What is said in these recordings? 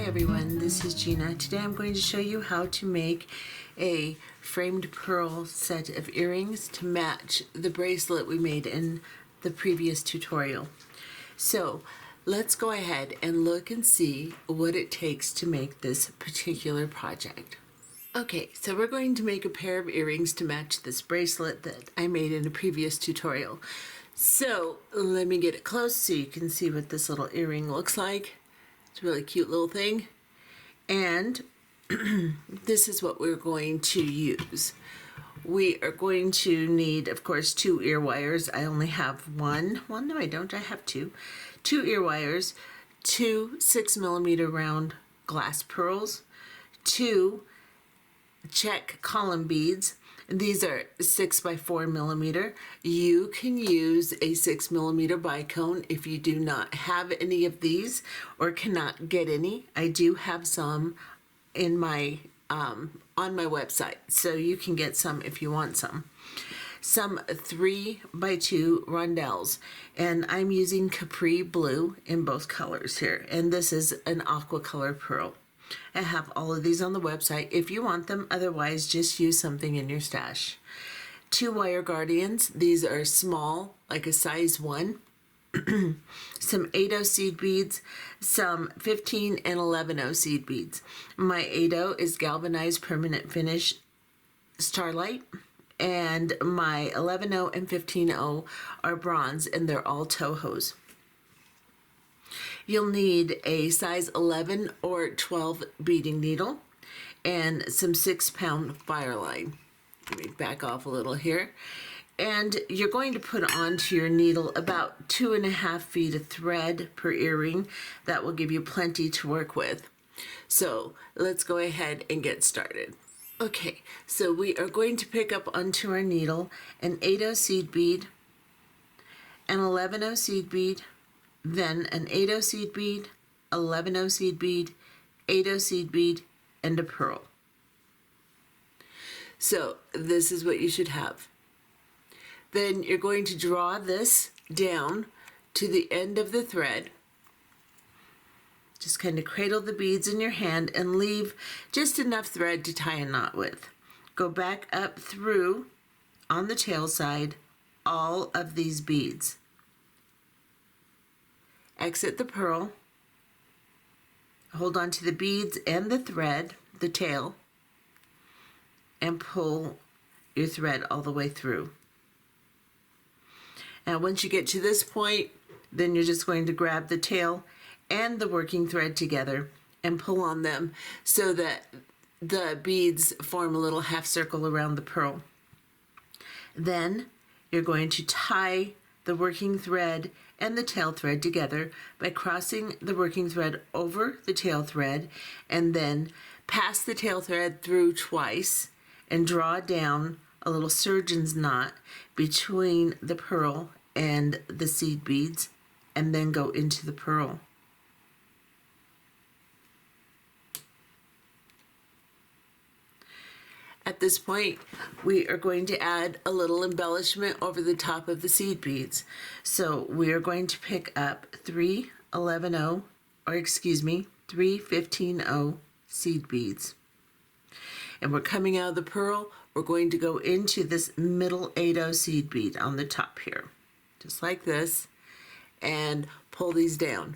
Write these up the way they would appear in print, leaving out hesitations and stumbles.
everyone, this is Gina. Today I'm going to show you how to make a framed pearl set of earrings to match the bracelet we made in the previous tutorial. So let's go ahead and look and see what it takes to make this particular project. Okay, so we're going to make a pair of earrings to match this bracelet that I made in a previous tutorial. So let me get it close so you can see what this little earring looks like. It's a really cute little thing. And this is what we're going to use. We are going to need, of course, 2 ear wires. I only have one. Well, no, I don't. I have 2. 2 ear wires, 2 6mm round glass pearls, 2 Czech column beads. These are 6 by 4mm. You can use a 6mm bicone if you do not have any of these or cannot get any. I do have some in my on my website, so you can get some if you want some. Some 3 by 2 rondelles, and I'm using Capri Blue in both colors here, and this is an aqua color pearl. I have all of these on the website if you want them. Otherwise, just use something in your stash. 2 wire guardians. These are small, like a size 1. Some 8/0 seed beads, some 15 and 11/0 seed beads. My 8/0 is galvanized permanent finish starlight, and my 11/0 and 15/0 are bronze, and they're all Tohos. You'll need a size 11 or 12 beading needle and some 6-pound Fireline. Let me back off a little here. And you're going to put onto your needle about 2.5 feet of thread per earring. That will give you plenty to work with. So let's go ahead and get started. Okay, so we are going to pick up onto our needle an 8/0 seed bead, an 11/0 seed bead, then an 8/0 seed bead, 11/0 seed bead, 8/0 seed bead, and a pearl. So this is what you should have. Then you're going to draw this down to the end of the thread. Just kind of cradle the beads in your hand and leave just enough thread to tie a knot with. Go back up through on the tail side all of these beads. Exit the pearl, hold on to the beads and the thread, the tail, and pull your thread all the way through. Now once you get to this point, then you're just going to grab the tail and the working thread together and pull on them so that the beads form a little half circle around the pearl. Then you're going to tie the working thread and the tail thread together by crossing the working thread over the tail thread, and then pass the tail thread through twice and draw down a little surgeon's knot between the pearl and the seed beads, and then go into the pearl. At this point, we are going to add a little embellishment over the top of the seed beads. So we are going to pick up 3 15/0 seed beads. And we're coming out of the pearl, we're going to go into this middle 8/0 seed bead on the top here, just like this, and pull these down.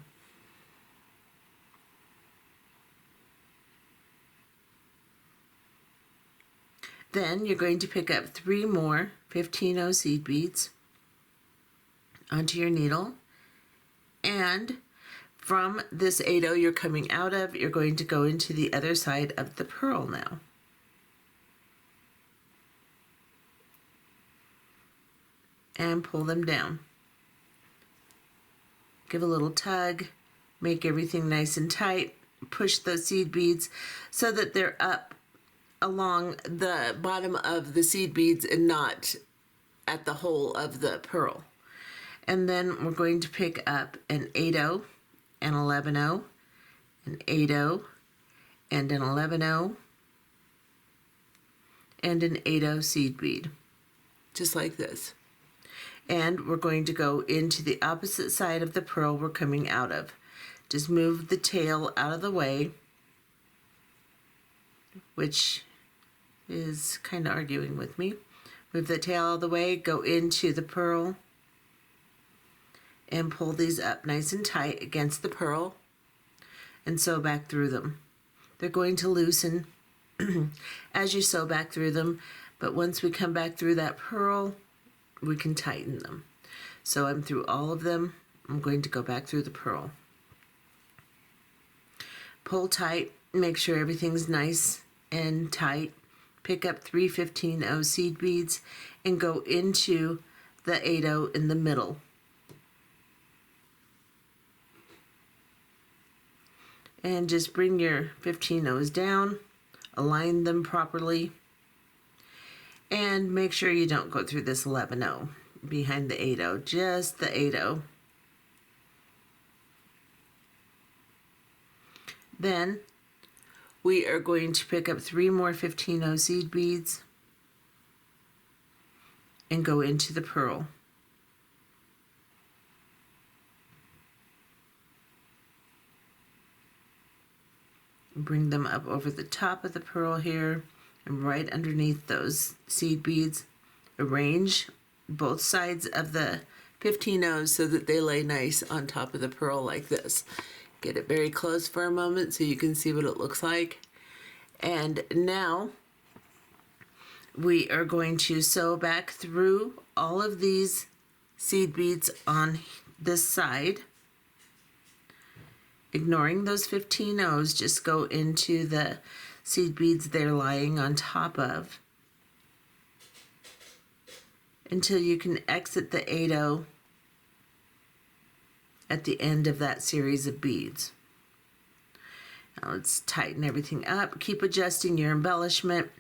Then you're going to pick up 3 more 15/0 seed beads onto your needle, and from this 8/0 you're coming out of, you're going to go into the other side of the pearl now. And pull them down. Give a little tug, make everything nice and tight, push those seed beads so that they're up along the bottom of the seed beads and not at the hole of the pearl. And then we're going to pick up an 8/0, an 11/0, an 8/0, and an 11/0, and an 8/0 seed bead, just like this. And we're going to go into the opposite side of the pearl we're coming out of. Just move the tail out of the way which is kind of arguing with me. Move the tail all the way, go into the pearl, and pull these up nice and tight against the pearl, and sew back through them. They're going to loosen as you sew back through them, but once we come back through that pearl, we can tighten them. So I'm through all of them. I'm going to go back through the pearl. Pull tight, make sure everything's nice and tight. Pick up 3 15-0 seed beads and go into the 8-0 in the middle. And just bring your 15-0s down, align them properly, and make sure you don't go through this 11-0 behind the 8-0, just the 8-0. Then we are going to pick up 3 more 15-0 seed beads and go into the pearl. Bring them up over the top of the pearl here and right underneath those seed beads. Arrange both sides of the 15-0s so that they lay nice on top of the pearl like this. Get it very close for a moment so you can see what it looks like. And now we are going to sew back through all of these seed beads on this side. Ignoring those 15-0s, just go into the seed beads they're lying on top of until you can exit the 8-0 at the end of that series of beads. Now let's tighten everything up. Keep adjusting your embellishment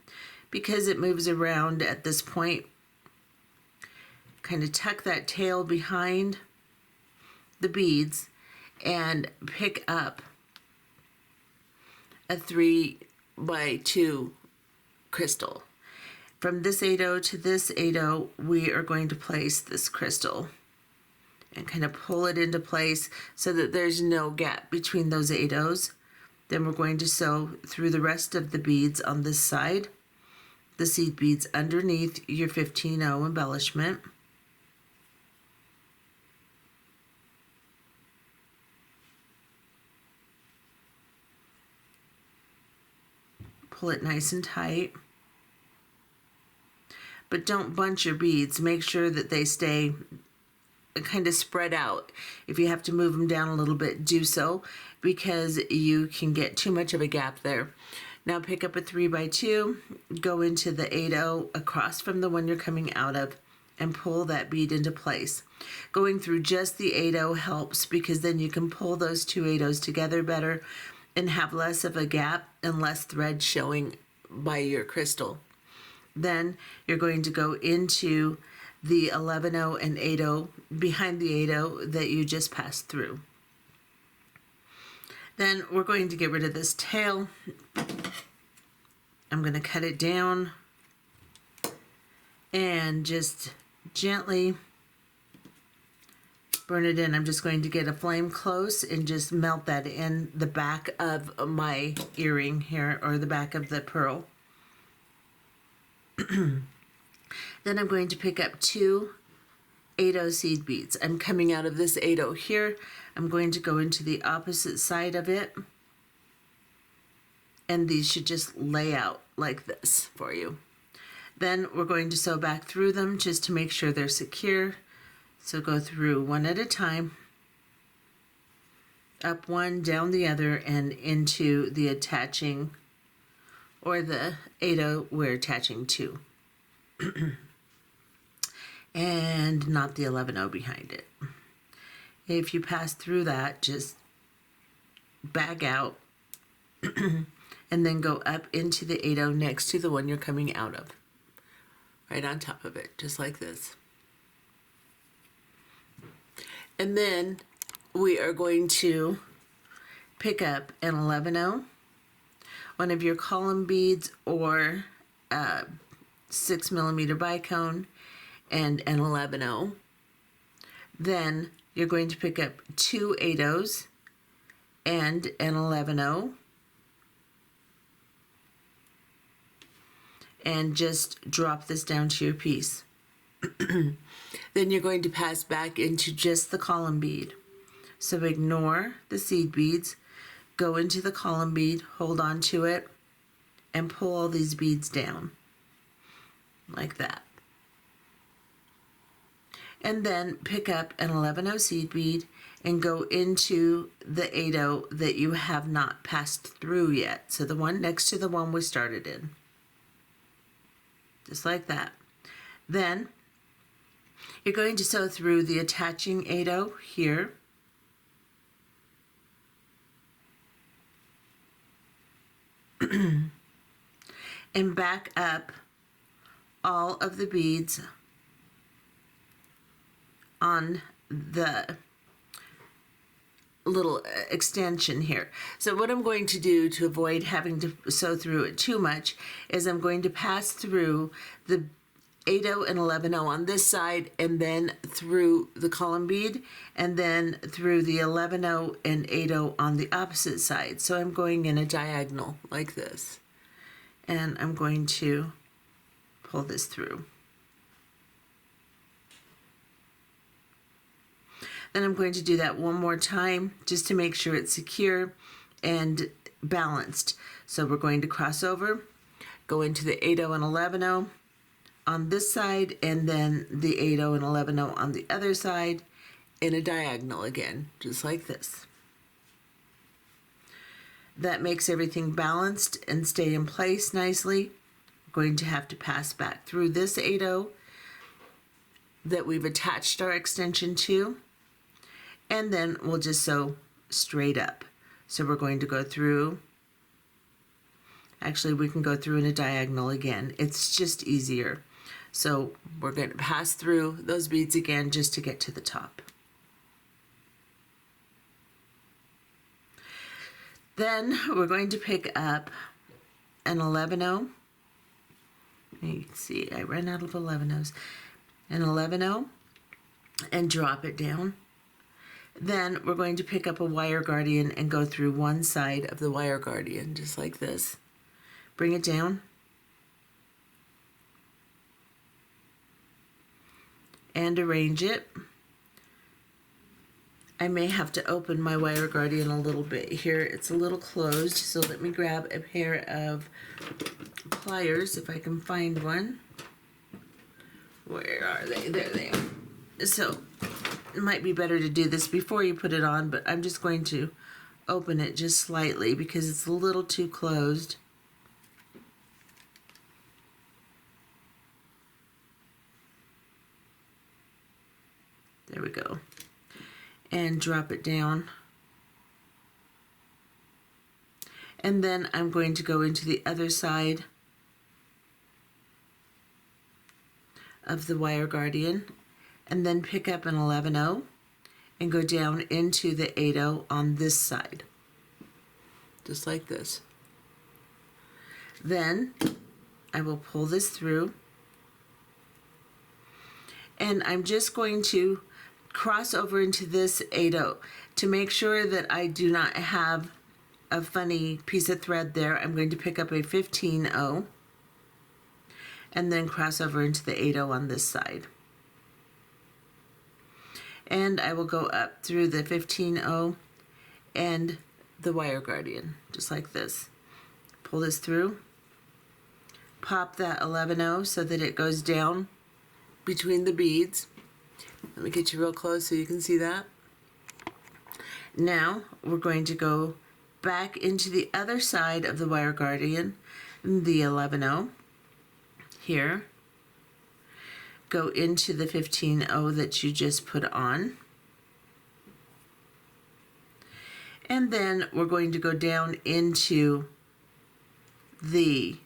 because it moves around at this point. Kind of tuck that tail behind the beads and pick up a 3x2 crystal. From this 8-0 to this 8-0, we are going to place this crystal and kind of pull it into place so that there's no gap between those 8-0s. Then we're going to sew through the rest of the beads on this side, the seed beads underneath your 15-0 embellishment. Pull it nice and tight. But don't bunch your beads. Make sure that they stay kind of spread out. If you have to move them down a little bit, do so, because you can get too much of a gap there. Now pick up a 3x2, go into the 8-0 across from the one you're coming out of, and pull that bead into place. Going through just the 8-0 helps because then you can pull those two 8-0s together better and have less of a gap and less thread showing by your crystal. Then you're going to go into the 11-0 and 8-0 behind the 8-0 that you just passed through. Then we're going to get rid of this tail. I'm going to cut it down and just gently burn it in. I'm just going to get a flame close and just melt that in the back of my earring here, or the back of the pearl. Then I'm going to pick up 2 8-0 seed beads. I'm coming out of this 8-0 here. I'm going to go into the opposite side of it, and these should just lay out like this for you. Then we're going to sew back through them just to make sure they're secure. So go through one at a time, up one, down the other, and into the attaching, or the 8-0 we're attaching to. And not the 11-0 behind it. If you pass through that, just bag out and then go up into the 8-0 next to the one you're coming out of. Right on top of it, just like this. And then we are going to pick up an 11-0, one of your column beads, or 6mm bicone, and an 11-0. Then you're going to pick up 2 8-0s and an 11-0. and just drop this down to your piece. Then you're going to pass back into just the column bead. So ignore the seed beads, go into the column bead, hold on to it, and pull all these beads down like that. And then pick up an 11-0 seed bead and go into the 8-0 that you have not passed through yet. So the one next to the one we started in. Just like that. Then you're going to sew through the attaching 8-0 here. And back up all of the beads on the little extension here. So what I'm going to do to avoid having to sew through it too much is I'm going to pass through the 8-0 and 11-0 on this side, and then through the column bead, and then through the 11-0 and 8-0 on the opposite side. So I'm going in a diagonal like this, and I'm going to pull this through. Then I'm going to do that one more time just to make sure it's secure and balanced. So we're going to cross over, go into the 8-0 and 11-0 on this side, and then the 8-0 and 11-0 on the other side in a diagonal again, just like this. That makes everything balanced and stay in place nicely. We're going to have to pass back through this 8-0 that we've attached our extension to, and then we'll just sew straight up. So we're going to go through, actually we can go through in a diagonal again. It's just easier. So we're going to pass through those beads again just to get to the top. Then we're going to pick up an 11-0. You can see I ran out of 11-0s. An 11-0 and drop it down. Then we're going to pick up a wire guardian and go through one side of the wire guardian, just like this. Bring it down. And arrange it. I may have to open my wire guardian a little bit here. It's a little closed, so let me grab a pair of pliers if I can find one. Where are they? There they are. So it might be better to do this before you put it on, but I'm just going to open it just slightly because it's a little too closed. There we go. And drop it down. And then I'm going to go into the other side of the wire guardian and then pick up an 11-0 and go down into the 8-0 on this side. Just like this. Then I will pull this through, and I'm just going to cross over into this 8-0 to make sure that I do not have a funny piece of thread there. I'm going to pick up a 15-0 and then cross over into the 8-0 on this side. And I will go up through the 15-0 and the wire guardian, just like this. Pull this through, pop that 11-0 so that it goes down between the beads. Let me get you real close so you can see that. Now we're going to go back into the other side of the wire guardian, the 11-0 here. Go into the 15-0 that you just put on. And then we're going to go down into the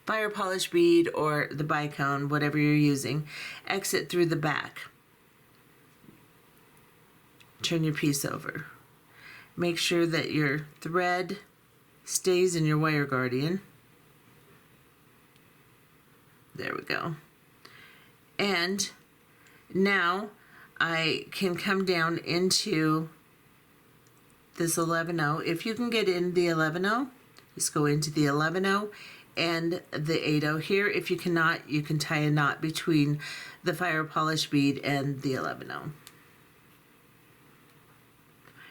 fire polish bead or the Bicone, whatever you're using. Exit through the back. Turn your piece over. Make sure that your thread stays in your wire guardian. There we go. And now I can come down into this 11-0. If you can get in the 11-0, just go into the 11-0 and the 8-0 here. If you cannot, you can tie a knot between the fire polish bead and the 11-0.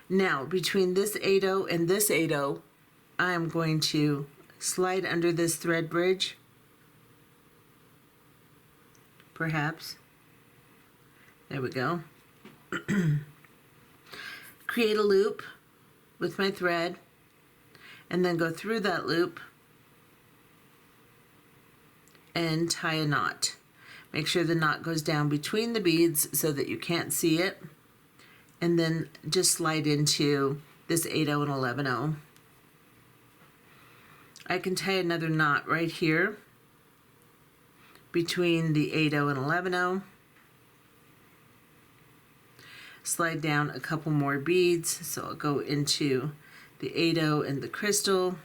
Now, between this 8-0 and this 8-0, I'm going to slide under this thread bridge, perhaps. There we go. Create a loop with my thread, and then go through that loop and tie a knot. Make sure the knot goes down between the beads so that you can't see it, and then just slide into this 8-0 and 11-0. I can tie another knot right here between the 8-0 and 11-0. Slide down a couple more beads, so I'll go into the 8-0 and the crystal,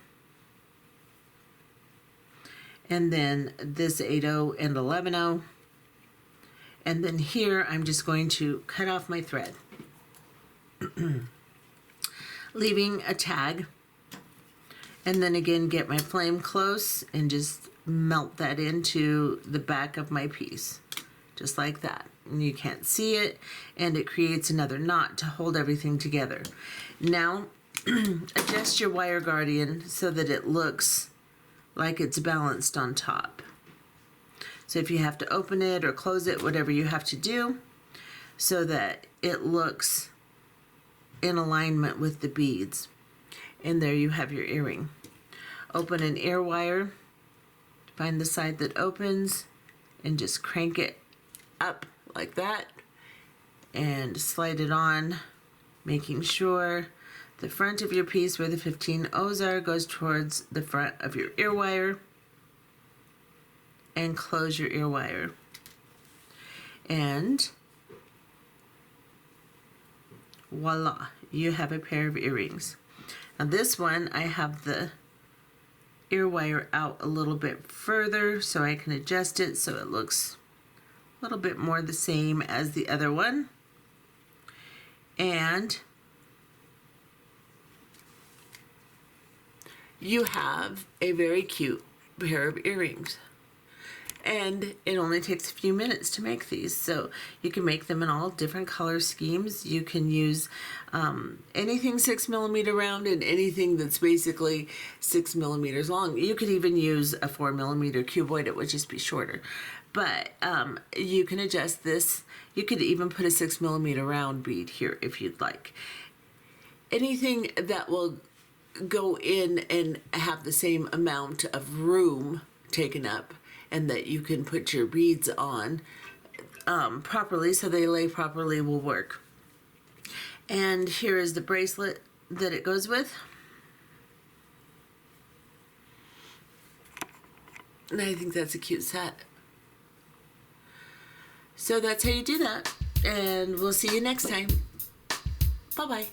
and then this 8-0 and 11-0, and then here I'm just going to cut off my thread, leaving a tag, and then again get my flame close and just melt that into the back of my piece, just like that. And you can't see it, and it creates another knot to hold everything together. Now adjust your wire guardian so that it looks like it's balanced on top. So if you have to open it or close it, whatever you have to do, so that it looks in alignment with the beads. And there you have your earring. Open an ear wire, find the side that opens, and just crank it up like that, and slide it on, making sure the front of your piece where the 15 O's are goes towards the front of your ear wire, and close your ear wire. And voila, you have a pair of earrings. Now this one, I have the ear wire out a little bit further so I can adjust it so it looks a little bit more the same as the other one. And you have a very cute pair of earrings. And it only takes a few minutes to make these, so you can make them in all different color schemes. You can use anything 6mm round and anything that's basically 6mm long. You could even use a 4mm cuboid. It would just be shorter. But you can adjust this. You could even put a 6mm round bead here if you'd like. Anything that will go in and have the same amount of room taken up, and that you can put your beads on properly so they lay properly, will work. And here is the bracelet that it goes with. And I think that's a cute set. So that's how you do that. And we'll see you next time. Bye-bye.